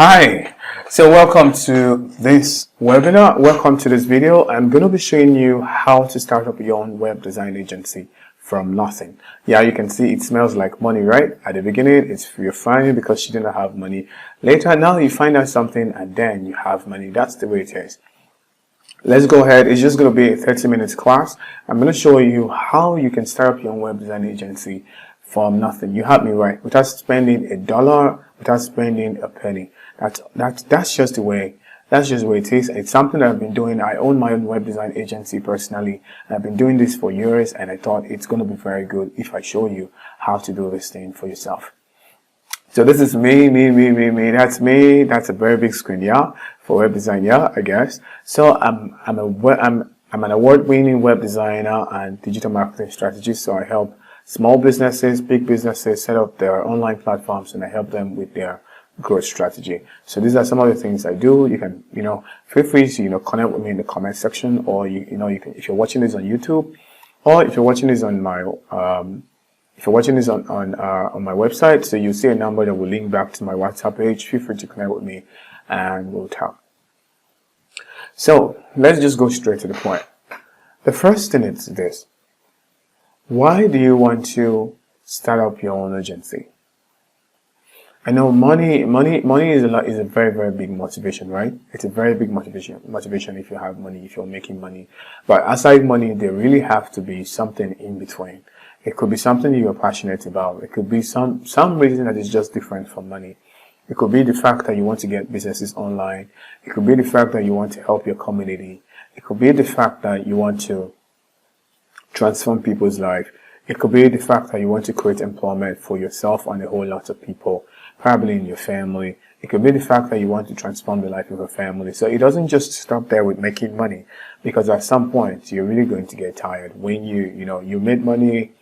Hi, so welcome to this webinar. Welcome to this video. I'm going to be showing you how to start up your own web design agency from nothing. Yeah, you can see it smells like money, right? At the beginning, you're fine because you didn't have money. Later, now you find out something and then you have money. That's the way it is. Let's go ahead. It's just going to be a 30 minutes class. I'm going to show you how you can start up your own web design agency from nothing. You have me right. Without spending $1, without spending a penny. That's just the way it is. It's something that I've been doing. I own my own web design agency personally. I've been doing this for years, and I thought it's going to be very good if I show you how to do this thing for yourself. So this is me. That's me. That's a very big screen, yeah, for web design, yeah, I guess. So I'm an award-winning web designer and digital marketing strategist. So I help small businesses, big businesses set up their online platforms, and I help them with their growth strategy. So these are some of the things I do. You can, feel free to, connect with me in the comment section, or you can, if you're watching this on YouTube, or if you're watching this on my, on my website, so you see a number that will link back to my WhatsApp page. Feel free to connect with me and we'll talk. So let's just go straight to the point. The first thing is this. Why do you want to start up your own agency? I know money is a very, very big motivation, right? It's a very big motivation if you have money, if you're making money. But aside money, there really have to be something in between. It could be something you're passionate about. It could be some reason that is just different from money. It could be the fact that you want to get businesses online. It could be the fact that you want to help your community. It could be the fact that you want to transform people's life. It could be the fact that you want to create employment for yourself and a whole lot of people, probably in your family. It could be the fact that you want to transform the life of your family. So it doesn't just stop there with making money, because at some point you're really going to get tired. When you made money,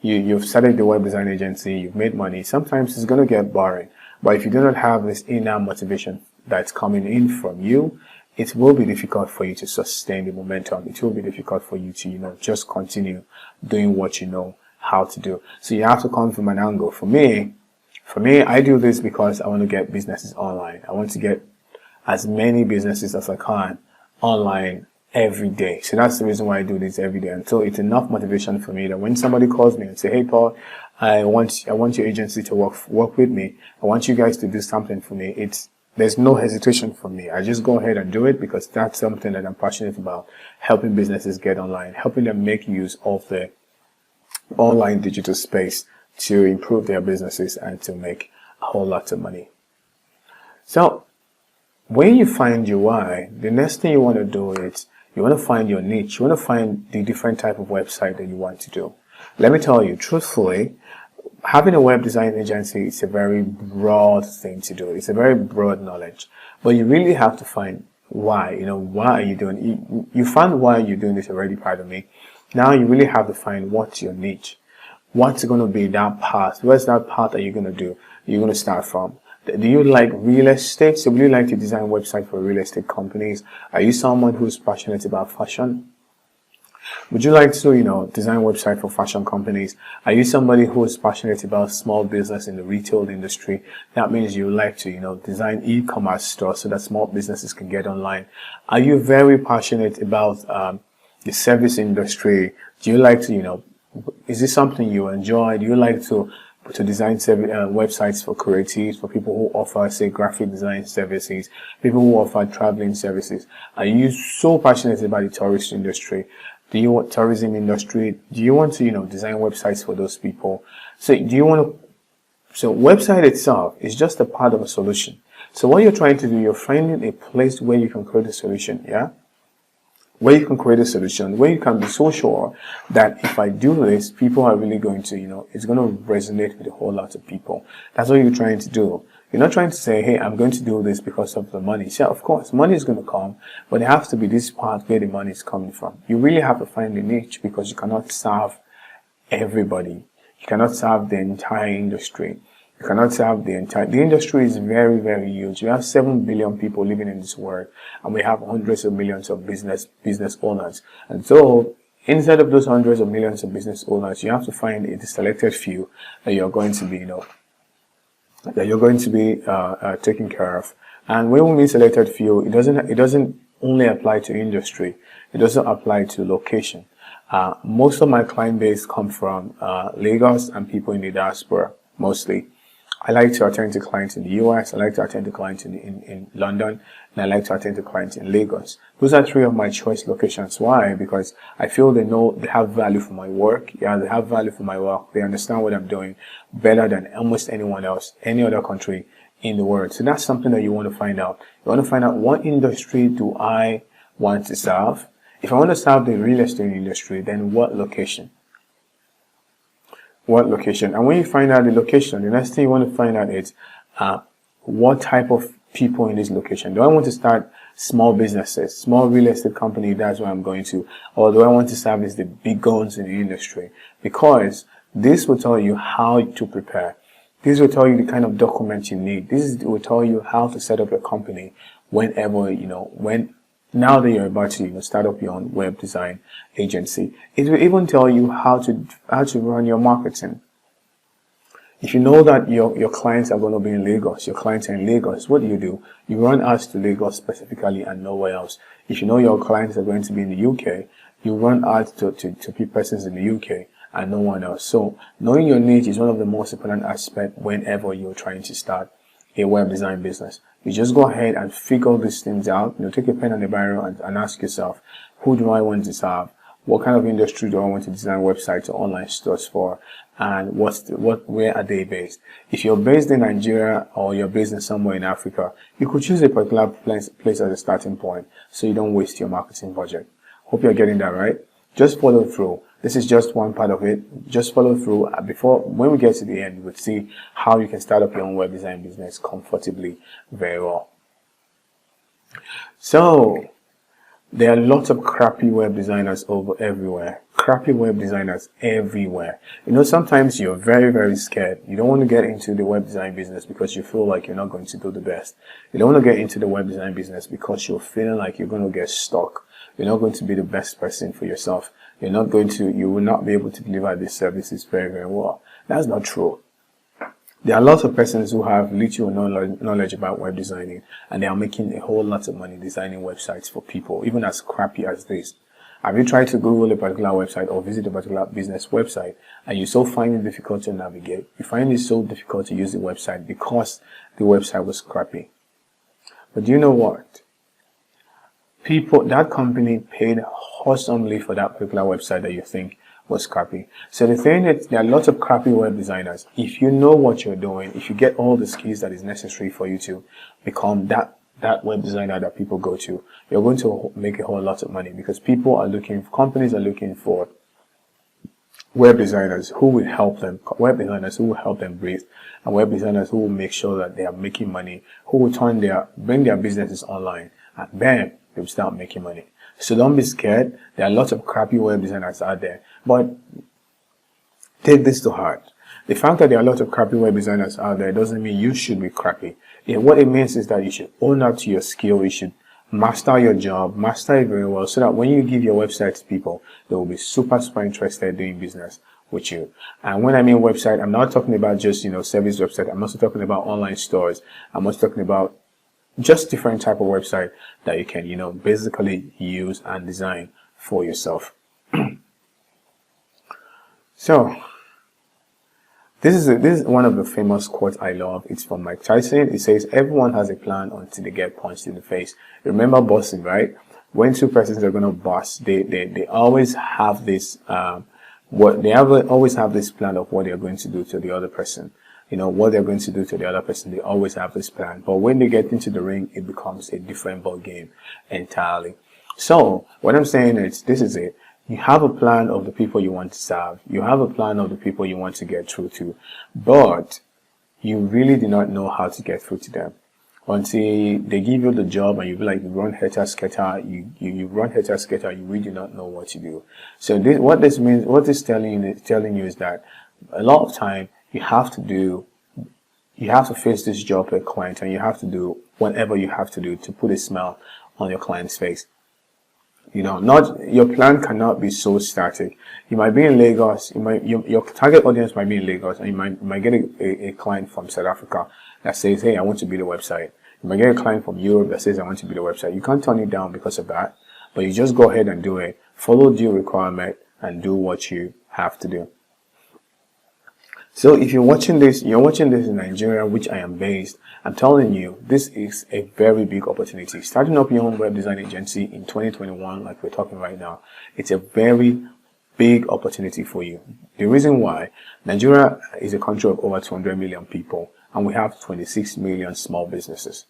you've started the web design agency, you've made money. Sometimes it's going to get boring. But if you do not have this inner motivation that's coming in from you, it will be difficult for you to sustain the momentum. It will be difficult for you to, just continue doing what you know how to do. So you have to come from an angle. For me, I do this because I want to get businesses online. I want to get as many businesses as I can online every day. So that's the reason why I do this every day. And so it's enough motivation for me that when somebody calls me and say, "Hey Paul, I want your agency to work with me. I want you guys to do something for me." There's no hesitation from me. I just go ahead and do it because that's something that I'm passionate about. Helping businesses get online, helping them make use of the online digital space to improve their businesses and to make a whole lot of money. So when you find your why, the next thing you want to do is you want to find your niche. You want to find the different type of website that you want to do. Let me tell you, truthfully, having a web design agency is a very broad thing to do. It's a very broad knowledge. But you really have to find why. Why are you doing it? You found why you're doing this already, pardon me. Now you really have to find what's your niche. What's going to be that path? Where's that path that you're going to do? You're going to start from. Do you like real estate? So would you like to design a website for real estate companies? Are you someone who's passionate about fashion? Would you like to, design a website for fashion companies? Are you somebody who is passionate about small business in the retail industry? That means you like to, design e-commerce stores so that small businesses can get online. Are you very passionate about the service industry? Do you like to, is this something you enjoy? Do you like to design websites for creatives, for people who offer, say, graphic design services, people who offer traveling services? Are you so passionate about the tourist industry? Do you want tourism industry? Do you want to, design websites for those people? So website itself is just a part of a solution. So what you're trying to do, you're finding a place where you can create a solution, yeah? Where you can create a solution, where you can be so sure that if I do this, people are really going to, it's going to resonate with a whole lot of people. That's what you're trying to do. You're not trying to say, "Hey, I'm going to do this because of the money." Yeah, of course, money is going to come, but it has to be this part where the money is coming from. You really have to find a niche because you cannot serve everybody. You cannot serve the entire industry. You cannot serve the industry is very, very huge. We have 7 billion people living in this world, and we have hundreds of millions of business owners. And so, inside of those hundreds of millions of business owners, you have to find a selected few that you're going to be, that you're going to be taking care of. And when we mean selected few, it doesn't only apply to industry. It doesn't apply to location. Most of my client base come from Lagos and people in the diaspora, mostly. I like to attend to clients in the US, I like to attend to clients in London, and I like to attend to clients in Lagos. Those are three of my choice locations. Why? Because I feel they have value for my work. Yeah, they have value for my work. They understand what I'm doing better than almost anyone else, any other country in the world. So that's something that you want to find out. You want to find out, what industry do I want to serve? If I want to serve the real estate industry, then what location? What location? And when you find out the location, the next thing you want to find out is what type of people in this location. Do I want to start small businesses, small real estate company? That's where I'm going to. Or do I want to service the big guns in the industry? Because this will tell you how to prepare. This will tell you the kind of documents you need. This will tell you how to set up your company whenever, now that you're about to start up your own web design agency. It will even tell you how to run your marketing. If you know that your clients are going to be in Lagos, your clients are in Lagos, what do? You run ads to Lagos specifically and nowhere else. If you know your clients are going to be in the UK, you run ads to persons in the UK and no one else. So knowing your niche is one of the most important aspects whenever you're trying to start a web design business. You just go ahead and figure these things out. Take a pen and a biro and ask yourself, who do I want to serve? What kind of industry do I want to design websites or online stores for? And where are they based? If you're based in Nigeria or you're based in somewhere in Africa, you could choose a particular place as a starting point so you don't waste your marketing budget. Hope you're getting that right. Just follow through. This is just one part of it. Just follow through. When we get to the end, you would see how you can start up your own web design business comfortably, very well. So, there are lots of crappy web designers everywhere. Crappy web designers everywhere. Sometimes you're very, very scared. You don't want to get into the web design business because you feel like you're not going to do the best. You don't want to get into the web design business because you're feeling like you're going to get stuck. You're not going to be the best person for yourself. You will not be able to deliver these services very, very well. That's not true. There are lots of persons who have little knowledge about web designing, and they are making a whole lot of money designing websites for people, even as crappy as this. Have you tried to Google a particular website or visit a particular business website, and you so find it difficult to navigate? You find it so difficult to use the website because the website was crappy. But do you know what? That company paid awesomely for that particular website that you think was crappy. So the thing is, there are lots of crappy web designers. If you know what you're doing, if you get all the skills that is necessary for you to become that web designer that people go to, you're going to make a whole lot of money, because companies are looking for web designers who will help them, breathe, and web designers who will make sure that they are making money, who will bring their businesses online, and bam, they will start making money. So don't be scared. There are lots of crappy web designers out there, but take this to heart. The fact that there are lots of crappy web designers out there doesn't mean you should be crappy. What it means is that you should own up to your skill. You should master your job, master it very well, so that when you give your website to people, they will be super, super interested in doing business with you. And when I mean website, I'm not talking about just, service website. I'm also talking about online stores. I'm also talking about just different type of website that you can, basically use and design for yourself. So, this is one of the famous quotes I love. It's from Mike Tyson. It says, "Everyone has a plan until they get punched in the face." Remember bossing, right? When two persons are going to boss, they always have this always have this plan of what they're going to do to the other person. What they're going to do to the other person, they always have this plan. But when they get into the ring, it becomes a different ball game entirely. So, what I'm saying is, this is it. You have a plan of the people you want to serve. You have a plan of the people you want to get through to. But you really do not know how to get through to them until they give you the job and you be like, you run helter-skelter, you run helter-skelter, you really do not know what to do. So what this means, what this telling you is that a lot of time, you have to face this job to a client, and you have to do whatever you have to do to put a smile on your client's face. You know, not your plan cannot be so static. You might be in Lagos. Your target audience might be in Lagos, and you might get a client from South Africa that says, "Hey, I want to build a website." You might get a client from Europe that says, "I want to build a website." You can't turn it down because of that, but you just go ahead and do it. Follow due requirement and do what you have to do. So if you're watching this in Nigeria, which I am based, I'm telling you, this is a very big opportunity. Starting up your own web design agency in 2021, like we're talking right now, it's a very big opportunity for you. The reason why, Nigeria is a country of over 200 million people, and we have 26 million small businesses.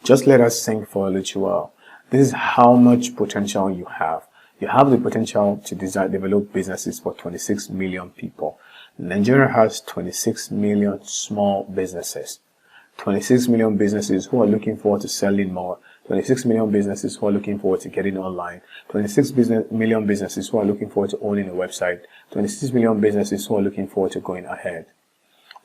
Just let us sink for a little while. This is how much potential you have. You have the potential to develop businesses for 26 million people. Nigeria has 26 million small businesses. 26 million businesses who are looking forward to selling more. 26 million businesses who are looking forward to getting online. 26 million businesses who are looking forward to owning a website. 26 million businesses who are looking forward to going ahead.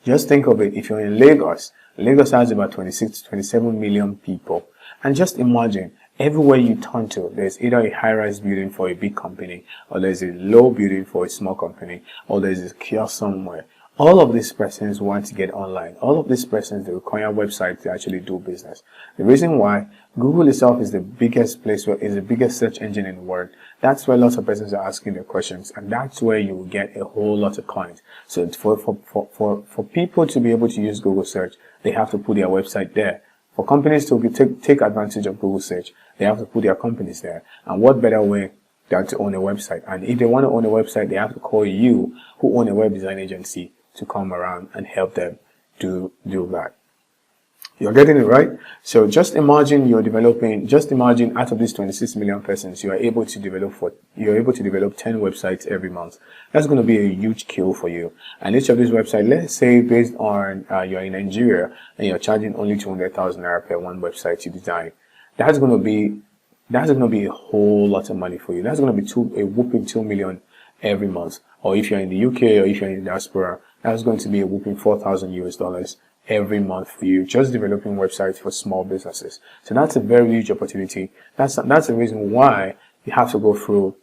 Just think of it. If you're in Lagos, Lagos has about 26 to 27 million people. And just imagine, everywhere you turn to, there's either a high-rise building for a big company, or there's a low building for a small company, or there's a kiosk somewhere. All of these persons want to get online. All of these persons, they require websites to actually do business. The reason why, Google itself is the biggest is the biggest search engine in the world. That's where lots of persons are asking their questions, and that's where you will get a whole lot of clients. So for people to be able to use Google search, they have to put their website there. For companies to take advantage of Google search, they have to put their companies there. And what better way than to own a website? And if they want to own a website, they have to call you, who own a web design agency, to come around and help them do that. You're getting it right? So just imagine out of these 26 million persons, you're able to develop 10 websites every month. That's going to be a huge kill for you. And each of these websites, let's say based on, you're in Nigeria and you're charging only 200,000 naira per one website you design. That's going to be a whole lot of money for you. That's going to be a whooping 2 million every month. Or if you're in the UK or if you're in the diaspora, that's going to be a whooping $4,000 every month for you, just developing websites for small businesses. So that's a very huge opportunity. That's the reason why you have to go through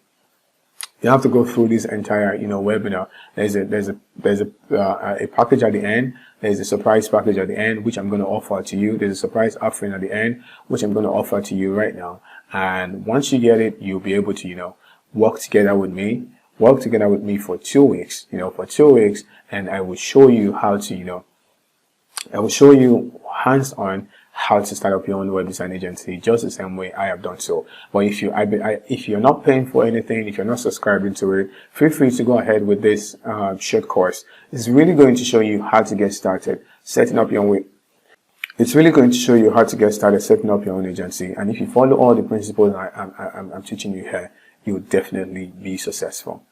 this entire, webinar. There's a package at the end. There's a surprise package at the end, which I'm going to offer to you. There's a surprise offering at the end, which I'm going to offer to you right now. And once you get it, you'll be able to, work together with me for 2 weeks, and I will show you how to, I will show you hands-on how to start up your own web design agency, just the same way I have done so. But if you're not paying for anything, if you're not subscribing to it, feel free to go ahead with this short course. It's really going to show you how to get started setting up your own. It's really going to show you how to get started setting up your own agency. And if you follow all the principles I'm teaching you here, you'll definitely be successful.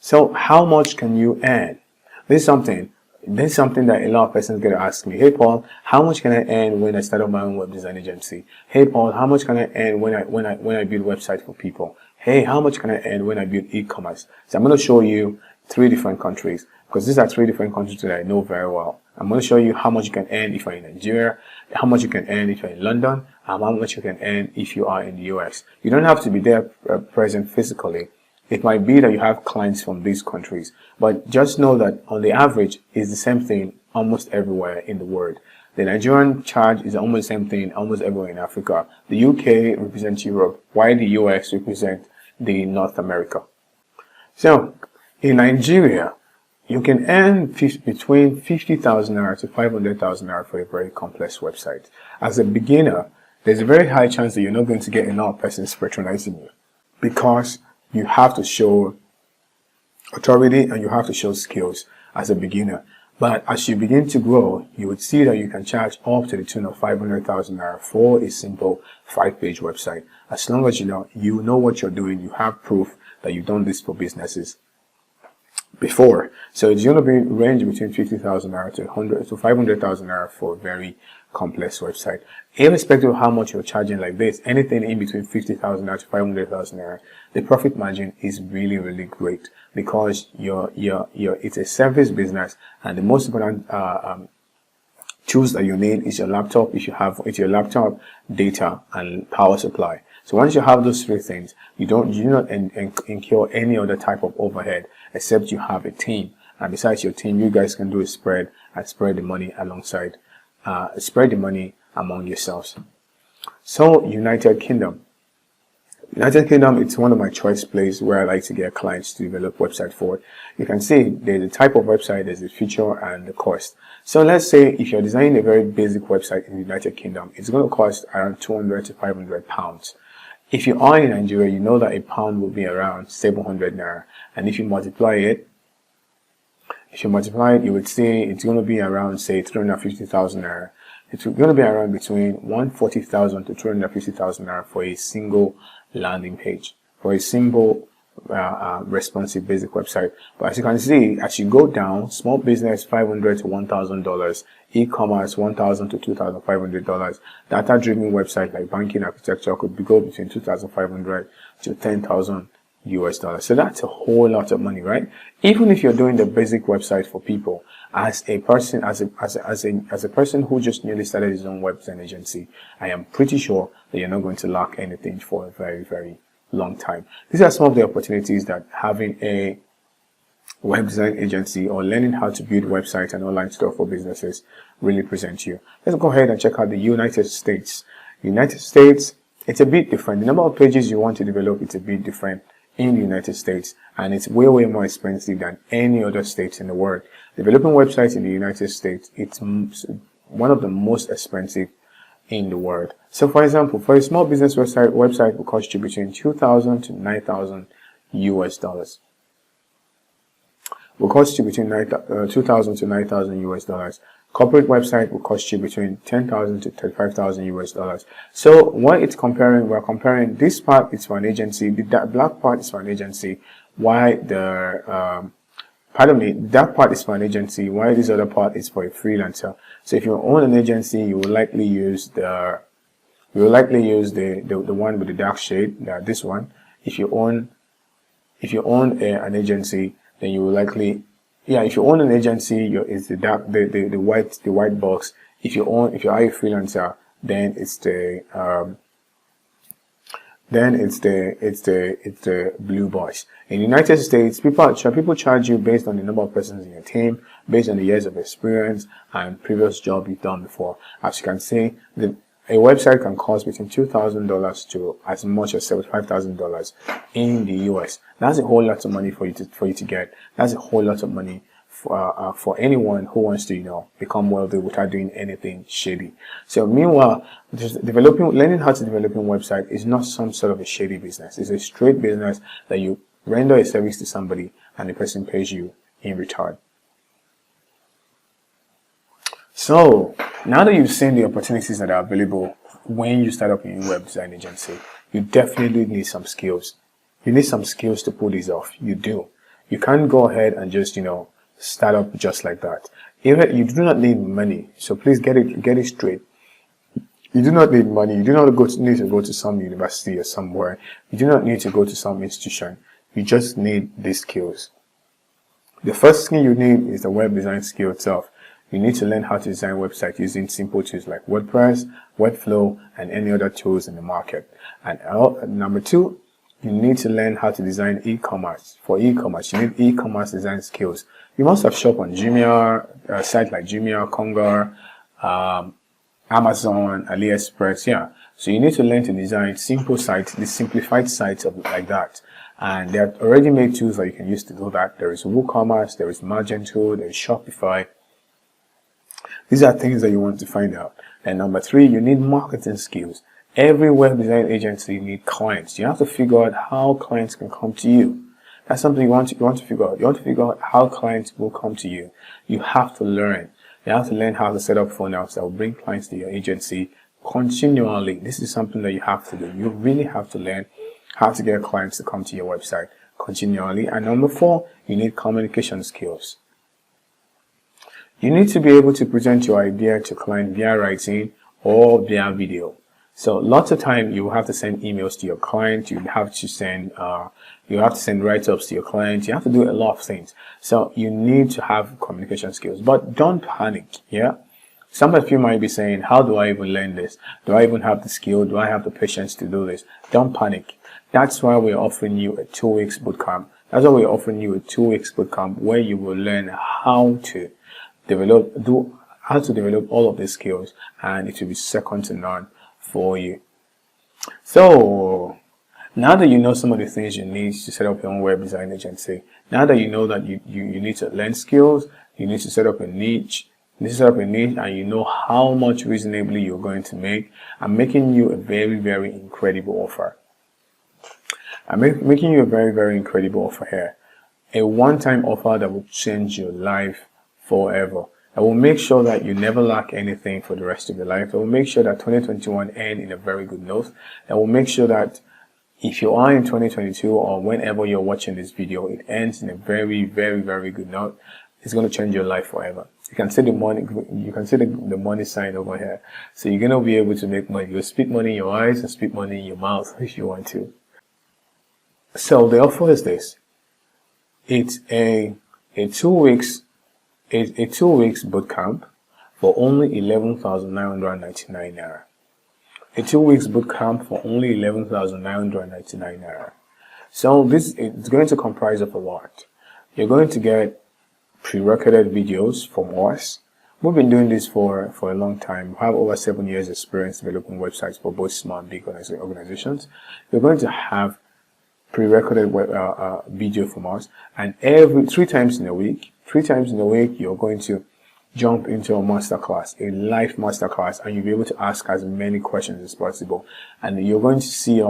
So how much can you earn? This is something that a lot of persons get to ask me. Hey Paul, how much can I earn when I start up my own web design agency? Hey Paul, how much can I earn when I build websites for people? Hey, how much can I earn when I build e-commerce? So I'm going to show you 3 different countries, because these are 3 different countries that I know very well. I'm going to show you how much you can earn if you're in Nigeria, how much you can earn if you're in London, and how much you can earn if you are in the US. You don't have to be there present physically. It might be that you have clients from these countries, but just know that on the average, it's the same thing almost everywhere in the world. The Nigerian charge is almost the same thing almost everywhere in Africa. The UK represents Europe, while the US represents the North America. So, in Nigeria, you can earn between 50,000 naira to 500,000 naira for a very complex website. As a beginner, there's a very high chance that you're not going to get enough persons patronizing you, because you have to show authority and you have to show skills as a beginner. But as you begin to grow, you would see that you can charge up to the tune of 500,000 naira for a simple 5-page website. As long as you know what you're doing, you have proof that you've done this for businesses before. So it's going to be range between 50,000 naira to 500,000 naira for a very complex website. Irrespective of how much you're charging like this, anything in between 50,000 naira to 500,000 naira, the profit margin is really, really great, because it's a service business, and the most important tools that you need is your laptop. If you have it's your laptop, data, and power supply. So once you have those three things, you do not incur any other type of overhead except you have a team. And besides your team, you guys can do a spread and spread the money alongside, spread the money among yourselves. So United Kingdom. United Kingdom, it's one of my choice places where I like to get clients to develop website for. You can see there's a type of website, there's a feature and the cost. So let's say if you're designing a very basic website in the United Kingdom, it's going to cost around 200 to 500 pounds. If you are in Nigeria, you know that a pound will be around 700 naira. And if you multiply it, you would see it's going to be around, say, 350,000 naira. It's going to be around between 140,000 to 250,000 naira for a single landing page, for a simple responsive basic website. But as you can see, as you go down, small business $500 to $1,000, e-commerce $1,000 to $2,500, data-driven website like banking architecture could go between $2,500 to $10,000 US dollars. So that's a whole lot of money, right? Even if you're doing the basic website for people, as a person who just newly started his own web design agency, I am pretty sure that you're not going to lack anything for a very, very long time. These are some of the opportunities that having a web design agency or learning how to build websites and online stuff for businesses really present you. Let's go ahead and check out the United States. United States, it's a bit different. The number of pages you want to develop, it's a bit different in the United States, and it's way more expensive than any other states in the world. Developing websites in the United States, it's one of the most expensive in the world. So for example, for a small business website will cost you between 2,000 to 9,000 US dollars. Will cost you between 2,000 to 9,000 US dollars. Corporate website will cost you between 10,000 to 35,000 US dollars. So what it's comparing, we're comparing this part is for an agency, the black part is for an agency, why the that part is for an agency, why this other part is for a freelancer. So if you own an agency, you will likely use the one with the dark shade, this one. If you own an agency, then you will likely, if you own an agency, it's the dark, the white box. If you are a freelancer, then it's the blue box. In the United States, people charge you based on the number of persons in your team, based on the years of experience and previous job you've done before. As you can see, a website can cost between $2,000 to as much as $75,000 in the US. That's a whole lot of money for you to get. That's a whole lot of money for anyone who wants to, become wealthy without doing anything shady. So meanwhile, learning how to develop a website is not some sort of a shady business. It's a straight business that you render a service to somebody and the person pays you in return. So now that you've seen the opportunities that are available when you start up a new web design agency, you definitely need some skills. You need some skills to pull this off. You do. You can't go ahead and just, start up just like that. You do not need money. So please get it straight. You do not need money. You do not need to go to some university or somewhere. You do not need to go to some institution. You just need these skills. The first skill you need is the web design skill itself. You need to learn how to design websites using simple tools like WordPress, Webflow, and any other tools in the market. And number two, you need to learn how to design e-commerce. For e-commerce, you need e-commerce design skills. You must have shopped on Jumia, sites like Jumia, Konga, Amazon, AliExpress, So you need to learn to design simple sites, the simplified sites like that. And there are already made tools that you can use to do that. There is WooCommerce, there is Magento, there is Shopify. These are things that you want to find out. And number three, you need marketing skills. Every web design agency needs clients. You have to figure out how clients can come to you. That's something you want to figure out. You want to figure out how clients will come to you. You have to learn. You have to learn how to set up funnels that will bring clients to your agency continually. This is something that you have to do. You really have to learn how to get clients to come to your website continually. And number four, you need communication skills. You need to be able to present your idea to client via writing or via video. So lots of time you will have to send emails to your client. You have to send write-ups to your client. You have to do a lot of things. So you need to have communication skills, but don't panic. Some of you might be saying, how do I even learn this? Do I even have the skill? Do I have the patience to do this? Don't panic. That's why we're offering you a 2 weeks bootcamp. That's why we're offering you a 2 weeks bootcamp where you will learn how to develop all of these skills, and it will be second to none for you. So now that you know some of the things you need to set up your own web design agency, now that you know that you need to learn skills, you need to set up a niche, and you know how much reasonably you're going to make, I'm making you a very, very incredible offer. I'm making you a very, very incredible offer here. A one-time offer that will change your life forever. I will make sure that you never lack anything for the rest of your life. I will make sure that 2021 ends in a very good note. I will make sure that if you are in 2022 or whenever you're watching this video, it ends in a very, very, very good note. It's going to change your life forever. You can see the money. You can see the money sign over here. So you're going to be able to make money. You'll spit money in your eyes and spit money in your mouth if you want to. So the offer is this. It's a 2 weeks bootcamp for only 11,999 naira. A 2 weeks bootcamp for only 11,999 naira. So this is going to comprise of a lot. You're going to get pre-recorded videos from us. We've been doing this for a long time. We have over 7 years experience developing websites for both small and big organizations. You're going to have pre-recorded video from us, and three times in a week, you're going to jump into a masterclass, a live masterclass, and you'll be able to ask as many questions as possible. And you're going to see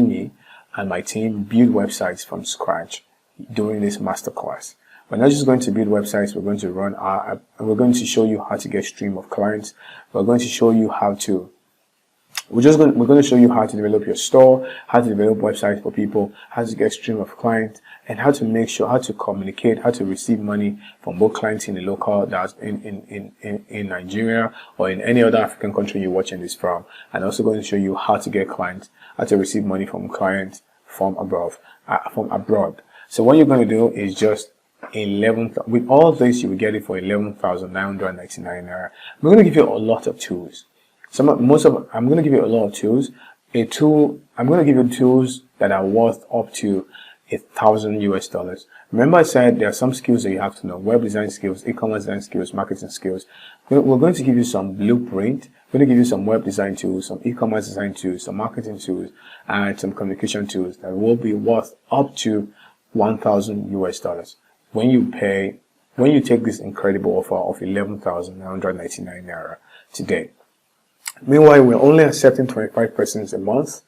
me and my team build websites from scratch during this masterclass. We're not just going to build websites. We're going to we're going to show you how to get stream of clients. We're going to show you how to we're going to show you how to develop your store, how to develop websites for people, how to get stream of clients, and how to communicate, how to receive money from both clients in the local, that's in Nigeria or in any other African country you're watching this from. And also going to show you how to get clients, how to receive money from clients from abroad. So what you're going to do is just with all this, you will get it for 11,999 naira. We're going to give you a lot of tools. I'm going to give you a lot of tools. I'm going to give you tools that are worth up to $1,000 US. Remember I said there are some skills that you have to know: web design skills, e-commerce design skills, marketing skills. We're going to give you some blueprint. We're going to give you some web design tools, some e-commerce design tools, some marketing tools, and some communication tools that will be worth up to $1,000 US when you take this incredible offer of 11,999 naira today. Meanwhile, we're only accepting 25 persons a month.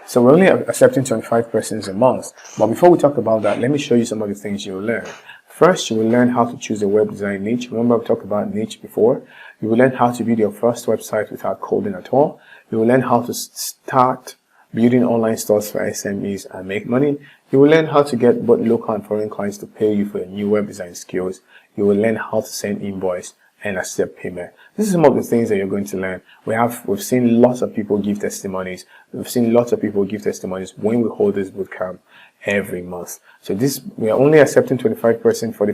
So we're only accepting 25 persons a month. But before we talk about that, let me show you some of the things you'll learn. First, you will learn how to choose a web design niche. Remember, we talked about niche before. You will learn how to build your first website without coding at all. You will learn how to start building online stores for SMEs and make money. You will learn how to get both local and foreign clients to pay you for your new web design skills. You will learn how to send invoice and accept payment. This is some of the things that you're going to learn. We've seen lots of people give testimonies. We've seen lots of people give testimonies when we hold this bootcamp every month. So we are only accepting 25% for the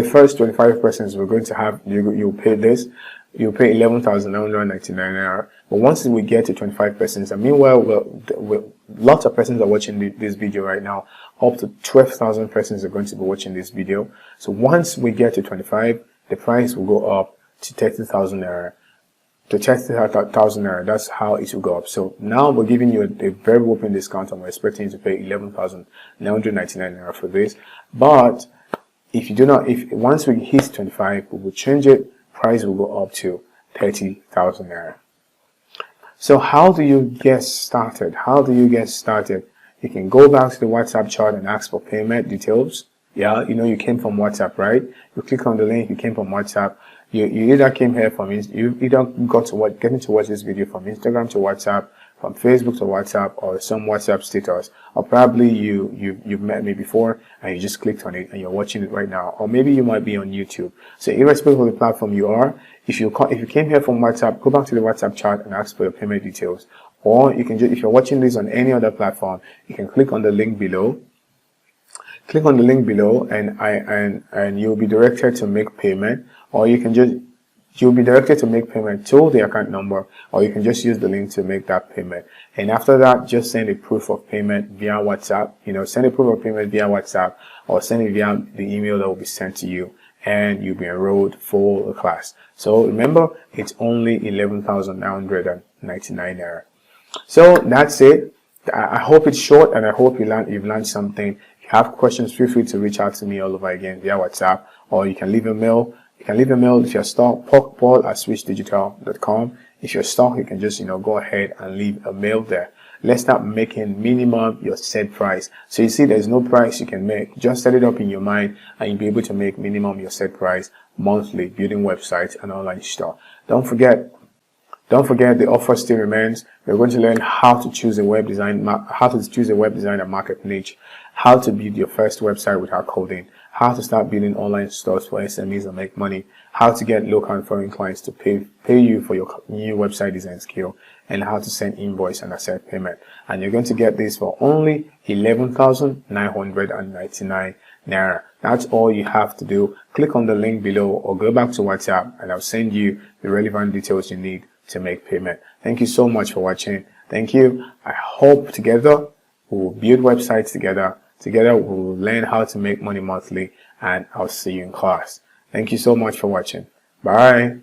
first 25 persons. We're going to have you'll pay this. You'll pay 11,999 naira. But once we get to 25 persons, and meanwhile, lots of persons are watching this video right now. Up to 12,000 persons are going to be watching this video. So once we get to 25, the price will go up to 30,000 naira. To 30,000 naira, that's how it will go up. So now we're giving you a very open discount, and we're expecting you to pay 11,999 naira for this. But once we hit 25, we will change it. Price will go up to 30,000 naira. So how do you get started? You can go back to the WhatsApp chat and ask for payment details. Yeah, you came from WhatsApp, right? You click on the link, you came from WhatsApp. You either came here you either getting to watch this video from Instagram to WhatsApp, from Facebook to WhatsApp, or some WhatsApp status, or probably you've met me before and you just clicked on it and you're watching it right now, or maybe you might be on YouTube. So irrespective of the platform you are, if you came here from WhatsApp, go back to the WhatsApp chat and ask for your payment details. Or you can if you're watching this on any other platform, you can click on the link below. Click on the link below and you'll be directed to make payment. or you'll be directed to make payment to the account number, or you can just use the link to make that payment. And after that, just send a proof of payment via WhatsApp. Send a proof of payment via WhatsApp, or send it via the email that will be sent to you, and you'll be enrolled for the class. So remember, it's only 11,999 naira. So that's it. I hope it's short, and I hope you've learned something. If you have questions, feel free to reach out to me all over again via WhatsApp, or you can leave a mail. You can leave a mail if you're stuck, paul@switchdigital.com. If you're stuck, you can just, go ahead and leave a mail there. Let's start making minimum your set price. So you see, there's no price you can make. Just set it up in your mind, and you'll be able to make minimum your set price monthly, building websites and online store. Don't forget, the offer still remains. We're going to learn how to choose a web designer market niche, how to build your first website without coding, how to start building online stores for SMEs and make money, how to get local and foreign clients to pay you for your new website design skill, and how to send invoice and accept payment. And you're going to get this for only 11,999 naira. That's all you have to do. Click on the link below or go back to WhatsApp, and I'll send you the relevant details you need to make payment. Thank you so much for watching. Thank you. I hope together we will build websites together. Together we will learn how to make money monthly, and I'll see you in class. Thank you so much for watching. Bye.